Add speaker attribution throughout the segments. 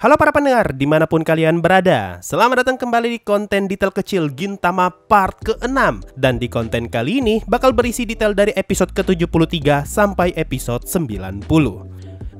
Speaker 1: Halo para pendengar, dimanapun kalian berada. Selamat datang kembali di konten detail kecil Gintama part ke-6. Dan di konten kali ini bakal berisi detail dari episode ke-73 sampai episode 90.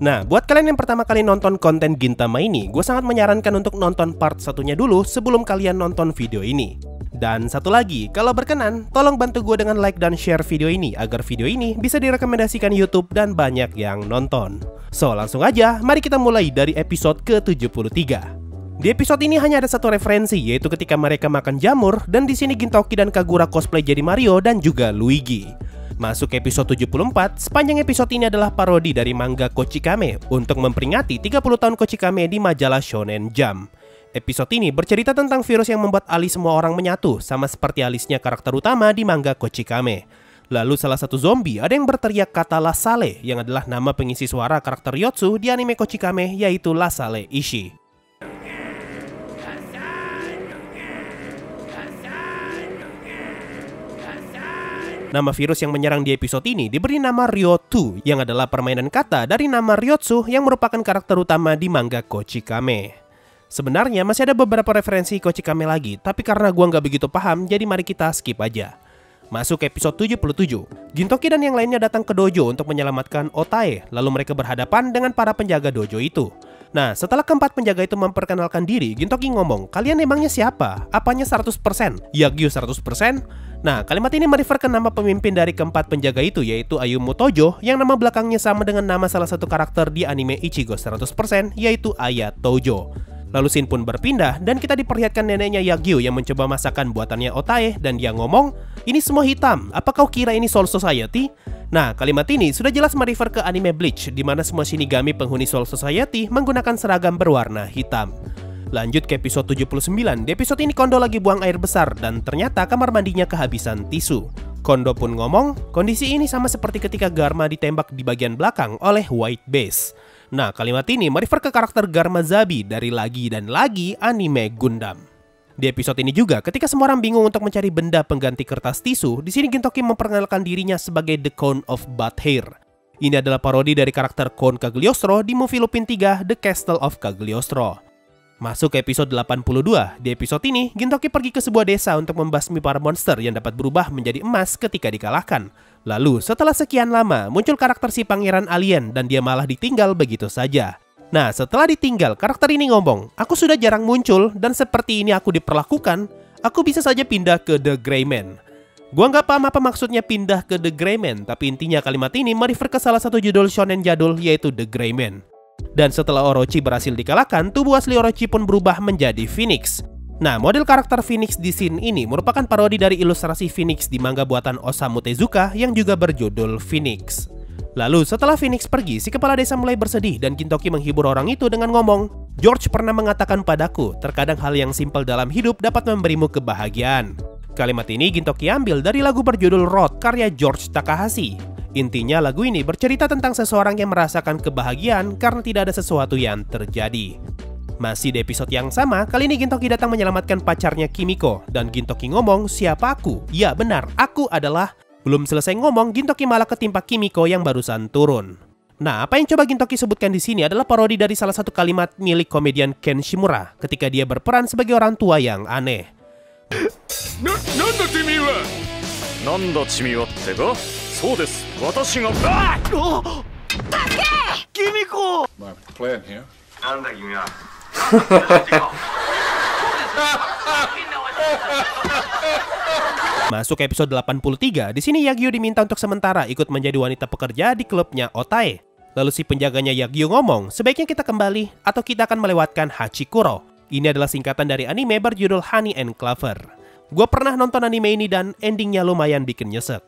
Speaker 1: Nah, buat kalian yang pertama kali nonton konten Gintama ini, gue sangat menyarankan untuk nonton part satunya dulu sebelum kalian nonton video ini. Dan satu lagi, kalau berkenan, tolong bantu gue dengan like dan share video ini agar video ini bisa direkomendasikan YouTube dan banyak yang nonton. So, langsung aja, mari kita mulai dari episode ke-73. Di episode ini hanya ada satu referensi, yaitu ketika mereka makan jamur, dan di sini Gintoki dan Kagura cosplay jadi Mario dan juga Luigi. Masuk ke episode 74, sepanjang episode ini adalah parodi dari manga Kochikame untuk memperingati 30 tahun Kochikame di majalah Shonen Jump. Episode ini bercerita tentang virus yang membuat alis semua orang menyatu, sama seperti alisnya karakter utama di manga Kochikame. Lalu salah satu zombie ada yang berteriak kata Lasale, yang adalah nama pengisi suara karakter Yotsu di anime Kochikame, yaitu Lasale Ishii. Nama virus yang menyerang di episode ini diberi nama Ryotu, yang adalah permainan kata dari nama Ryotsu yang merupakan karakter utama di manga Kochikame. Sebenarnya masih ada beberapa referensi Kochikame lagi, tapi karena gua nggak begitu paham, jadi mari kita skip aja. Masuk ke episode 77, Gintoki dan yang lainnya datang ke dojo untuk menyelamatkan Otae, lalu mereka berhadapan dengan para penjaga dojo itu. Nah, setelah keempat penjaga itu memperkenalkan diri, Gintoki ngomong, "Kalian emangnya siapa? Apanya 100%? Yagyu 100%?" Nah, kalimat ini merefer ke nama pemimpin dari keempat penjaga itu, yaitu Ayumu Tojo, yang nama belakangnya sama dengan nama salah satu karakter di anime Ichigo 100%, yaitu Aya Tojo. Lalu scene pun berpindah dan kita diperlihatkan neneknya Yagyu yang mencoba masakan buatannya Otae dan dia ngomong, "Ini semua hitam, apa kau kira ini Soul Society?" Nah, kalimat ini sudah jelas merefer ke anime Bleach, di mana semua Shinigami penghuni Soul Society menggunakan seragam berwarna hitam. Lanjut ke episode 79, di episode ini Kondo lagi buang air besar dan ternyata kamar mandinya kehabisan tisu. Kondo pun ngomong, kondisi ini sama seperti ketika Garma ditembak di bagian belakang oleh White Base. Nah, kalimat ini merefer ke karakter Garma Zabi dari Lagi dan Lagi anime Gundam. Di episode ini juga, ketika semua orang bingung untuk mencari benda pengganti kertas tisu, di sini Gintoki memperkenalkan dirinya sebagai The Cone of Bad Hair. Ini adalah parodi dari karakter Cone Cagliostro di movie Lupin 3 The Castle of Cagliostro. Masuk ke episode 82. Di episode ini, Gintoki pergi ke sebuah desa untuk membasmi para monster yang dapat berubah menjadi emas ketika dikalahkan. Lalu, setelah sekian lama, muncul karakter si pangeran alien dan dia malah ditinggal begitu saja. Nah, setelah ditinggal, karakter ini ngomong, "Aku sudah jarang muncul dan seperti ini aku diperlakukan, aku bisa saja pindah ke The Gray Man." Gua nggak paham apa maksudnya pindah ke The Gray Man, tapi intinya kalimat ini merefer ke salah satu judul shonen jadul yaitu The Gray Man. Dan setelah Orochi berhasil dikalahkan, tubuh asli Orochi pun berubah menjadi Phoenix. Nah, model karakter Phoenix di scene ini merupakan parodi dari ilustrasi Phoenix di manga buatan Osamu Tezuka yang juga berjudul Phoenix. Lalu setelah Phoenix pergi, si kepala desa mulai bersedih dan Gintoki menghibur orang itu dengan ngomong, "George pernah mengatakan padaku, terkadang hal yang simpel dalam hidup dapat memberimu kebahagiaan." Kalimat ini Gintoki ambil dari lagu berjudul Road karya George Takahashi. Intinya lagu ini bercerita tentang seseorang yang merasakan kebahagiaan karena tidak ada sesuatu yang terjadi. Masih di episode yang sama, kali ini Gintoki datang menyelamatkan pacarnya Kimiko. Dan Gintoki ngomong, "Siapa aku? Ya benar, aku adalah..." Belum selesai ngomong, Gintoki malah ketimpa Kimiko yang barusan turun. Nah, apa yang coba Gintoki sebutkan di sini adalah parodi dari salah satu kalimat milik komedian Ken Shimura ketika dia berperan sebagai orang tua yang aneh. Nanda Chimi wa tte ga? So desu. Watashi ga... Kimiko! I have a plan here. Nanda kimi wa? Masuk ke episode 83. Di sini Yagyu diminta untuk sementara ikut menjadi wanita pekerja di klubnya Otae. Lalu si penjaganya Yagyu ngomong, "Sebaiknya kita kembali atau kita akan melewatkan Hachikuro." Ini adalah singkatan dari anime berjudul Honey and Clover. Gua pernah nonton anime ini dan endingnya lumayan bikin nyesek.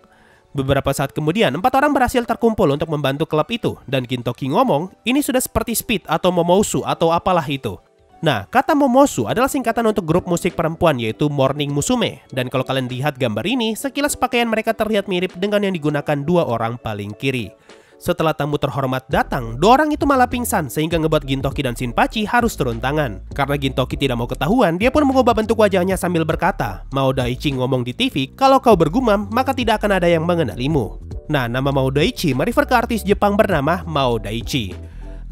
Speaker 1: Beberapa saat kemudian, 4 orang berhasil terkumpul untuk membantu klub itu. Dan Gintoki ngomong, ini sudah seperti Speed atau Momousu atau apalah itu. Nah, kata Momousu adalah singkatan untuk grup musik perempuan yaitu Morning Musume. Dan kalau kalian lihat gambar ini, sekilas pakaian mereka terlihat mirip dengan yang digunakan 2 orang paling kiri. Setelah tamu terhormat datang, 2 orang itu malah pingsan sehingga ngebuat Gintoki dan Shinpachi harus turun tangan. Karena Gintoki tidak mau ketahuan, dia pun mengubah bentuk wajahnya sambil berkata, "Maodaichi ngomong di TV, kalau kau bergumam, maka tidak akan ada yang mengenalimu." Nah, nama Maodaichi merefer ke artis Jepang bernama Maodaichi.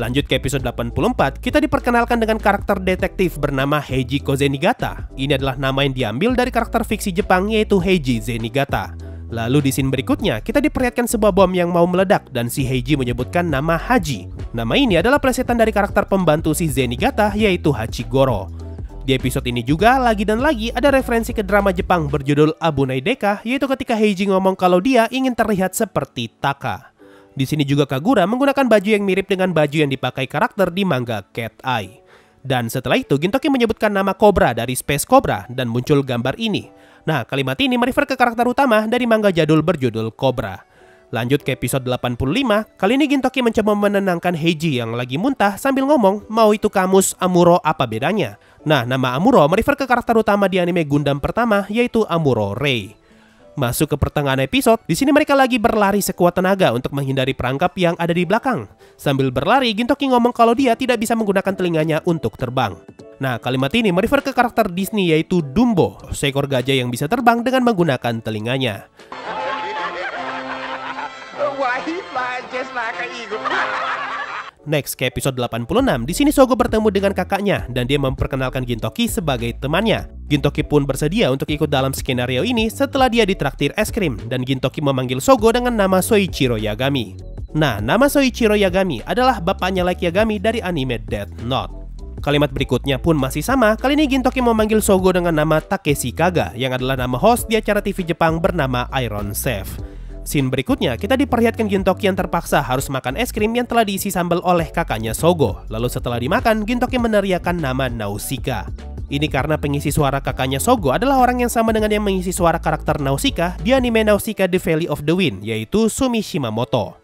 Speaker 1: Lanjut ke episode 84, kita diperkenalkan dengan karakter detektif bernama Heiji Kozenigata. Ini adalah nama yang diambil dari karakter fiksi Jepang yaitu Heiji Zenigata. Lalu di scene berikutnya, kita diperlihatkan sebuah bom yang mau meledak dan si Heiji menyebutkan nama Haji. Nama ini adalah plesetan dari karakter pembantu si Zenigata yaitu Hachigoro. Di episode ini juga lagi dan lagi ada referensi ke drama Jepang berjudul Abunai Deka, yaitu ketika Heiji ngomong kalau dia ingin terlihat seperti Taka. Di sini juga Kagura menggunakan baju yang mirip dengan baju yang dipakai karakter di manga Cat Eye. Dan setelah itu Gintoki menyebutkan nama Cobra dari Space Cobra dan muncul gambar ini. Nah, kalimat ini merefer ke karakter utama dari manga jadul berjudul Cobra. Lanjut ke episode 85, kali ini Gintoki mencoba menenangkan Heiji yang lagi muntah sambil ngomong, mau itu kamus Amuro apa bedanya? Nah, nama Amuro merefer ke karakter utama di anime Gundam pertama yaitu Amuro Ray. Masuk ke pertengahan episode, di sini mereka lagi berlari sekuat tenaga untuk menghindari perangkap yang ada di belakang. Sambil berlari, Gintoki ngomong kalau dia tidak bisa menggunakan telinganya untuk terbang. Nah, kalimat ini merefer ke karakter Disney yaitu Dumbo, seekor gajah yang bisa terbang dengan menggunakan telinganya. Next ke episode 86, di sini Sogo bertemu dengan kakaknya dan dia memperkenalkan Gintoki sebagai temannya. Gintoki pun bersedia untuk ikut dalam skenario ini setelah dia ditraktir es krim dan Gintoki memanggil Sogo dengan nama Soichiro Yagami. Nah, nama Soichiro Yagami adalah bapaknya Light Yagami dari anime Death Note. Kalimat berikutnya pun masih sama, kali ini Gintoki memanggil Sogo dengan nama Takeshi Kaga yang adalah nama host di acara TV Jepang bernama Iron Chef. Scene berikutnya, kita diperlihatkan Gintoki yang terpaksa harus makan es krim yang telah diisi sambal oleh kakaknya Sogo. Lalu setelah dimakan, Gintoki meneriakkan nama Nausicaa. Ini karena pengisi suara kakaknya Sogo adalah orang yang sama dengan yang mengisi suara karakter Nausicaa di anime Nausicaa The Valley of the Wind, yaitu Sumi Shimamoto.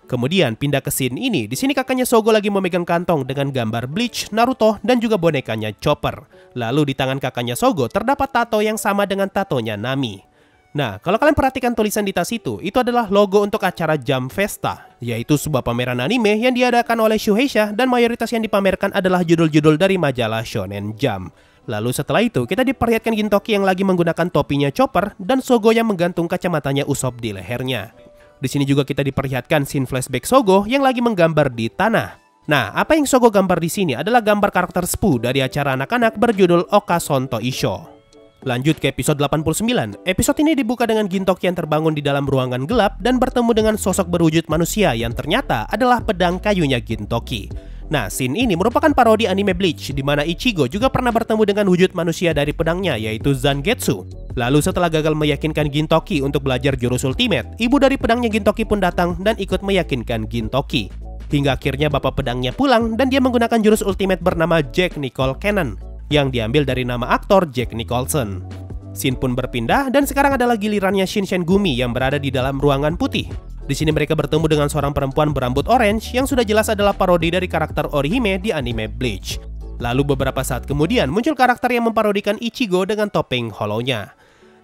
Speaker 1: Kemudian pindah ke scene ini, di sini kakaknya Sogo lagi memegang kantong dengan gambar Bleach, Naruto, dan juga bonekanya Chopper. Lalu di tangan kakaknya Sogo terdapat tato yang sama dengan tatonya Nami. Nah, kalau kalian perhatikan tulisan di tas itu adalah logo untuk acara Jump Festa, yaitu sebuah pameran anime yang diadakan oleh Shueisha dan mayoritas yang dipamerkan adalah judul-judul dari majalah Shonen Jump. Lalu setelah itu, kita diperlihatkan Gintoki yang lagi menggunakan topinya Chopper dan Sogo yang menggantung kacamatanya Usopp di lehernya. Di sini juga kita diperlihatkan scene flashback Sogo yang lagi menggambar di tanah. Nah, apa yang Sogo gambar di sini adalah gambar karakter Spoo dari acara anak-anak berjudul Okasonto Isho. Lanjut ke episode 89. Episode ini dibuka dengan Gintoki yang terbangun di dalam ruangan gelap dan bertemu dengan sosok berwujud manusia yang ternyata adalah pedang kayunya Gintoki. Nah, scene ini merupakan parodi anime Bleach di mana Ichigo juga pernah bertemu dengan wujud manusia dari pedangnya yaitu Zangetsu. Lalu setelah gagal meyakinkan Gintoki untuk belajar jurus ultimate, ibu dari pedangnya Gintoki pun datang dan ikut meyakinkan Gintoki. Hingga akhirnya bapak pedangnya pulang dan dia menggunakan jurus ultimate bernama Jack Nicol Cannon yang diambil dari nama aktor Jack Nicholson. Scene pun berpindah dan sekarang adalah gilirannya Shinshen Gumi yang berada di dalam ruangan putih. Di sini mereka bertemu dengan seorang perempuan berambut orange yang sudah jelas adalah parodi dari karakter Orihime di anime Bleach. Lalu beberapa saat kemudian muncul karakter yang memparodikan Ichigo dengan topeng hollow-nya.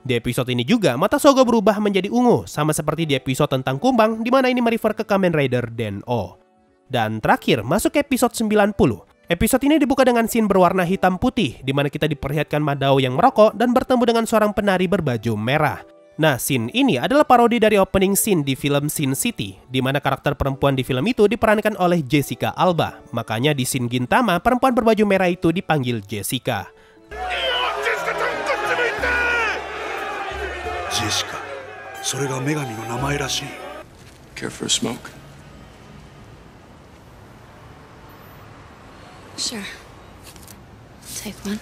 Speaker 1: Di episode ini juga mata Sogo berubah menjadi ungu sama seperti di episode tentang kumbang di mana ini merefer ke Kamen Rider Den-O. Dan terakhir masuk ke episode 90. Episode ini dibuka dengan scene berwarna hitam putih, di mana kita diperlihatkan Madao yang merokok dan bertemu dengan seorang penari berbaju merah. Nah, scene ini adalah parodi dari opening scene di film Sin City, di mana karakter perempuan di film itu diperankan oleh Jessica Alba. Makanya di scene Gintama, perempuan berbaju merah itu dipanggil Jessica. Jessica, それが女神の名前らしい. Care for a smoke? Sure. Take one.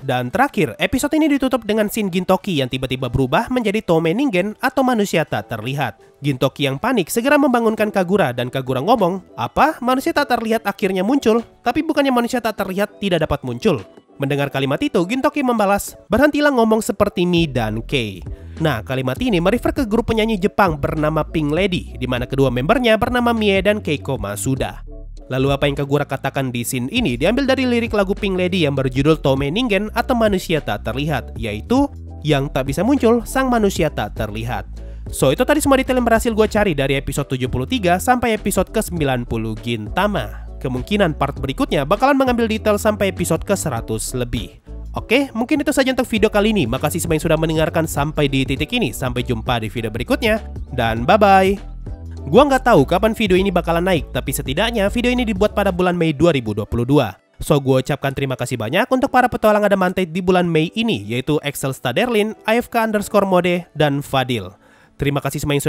Speaker 1: Dan terakhir, episode ini ditutup dengan scene Gintoki yang tiba-tiba berubah menjadi Tome Ningen atau manusia tak terlihat. Gintoki yang panik segera membangunkan Kagura dan Kagura ngomong, "Apa? Manusia tak terlihat akhirnya muncul? Tapi bukannya manusia tak terlihat tidak dapat muncul?" Mendengar kalimat itu, Gintoki membalas, "Berhentilah ngomong seperti Mi dan Kei." Nah, kalimat ini merefer ke grup penyanyi Jepang bernama Pink Lady, di mana kedua membernya bernama Mie dan Keiko Masuda. Lalu apa yang Kagura katakan di scene ini diambil dari lirik lagu Pink Lady yang berjudul Tome Ningen atau manusia tak terlihat, yaitu yang tak bisa muncul, sang manusia tak terlihat. So, itu tadi semua detail yang berhasil gue cari dari episode 73 sampai episode ke-90 Gintama. Kemungkinan part berikutnya bakalan mengambil detail sampai episode ke-100 lebih. Oke, mungkin itu saja untuk video kali ini. Makasih semua yang sudah mendengarkan sampai di titik ini. Sampai jumpa di video berikutnya, dan bye-bye! Gua nggak tahu kapan video ini bakalan naik, tapi setidaknya video ini dibuat pada bulan Mei 2022. So, gue ucapkan terima kasih banyak untuk para petualang Adamantite di bulan Mei ini, yaitu Excel Staderlin, AFK_Mode, dan Fadil. Terima kasih semua yang sudah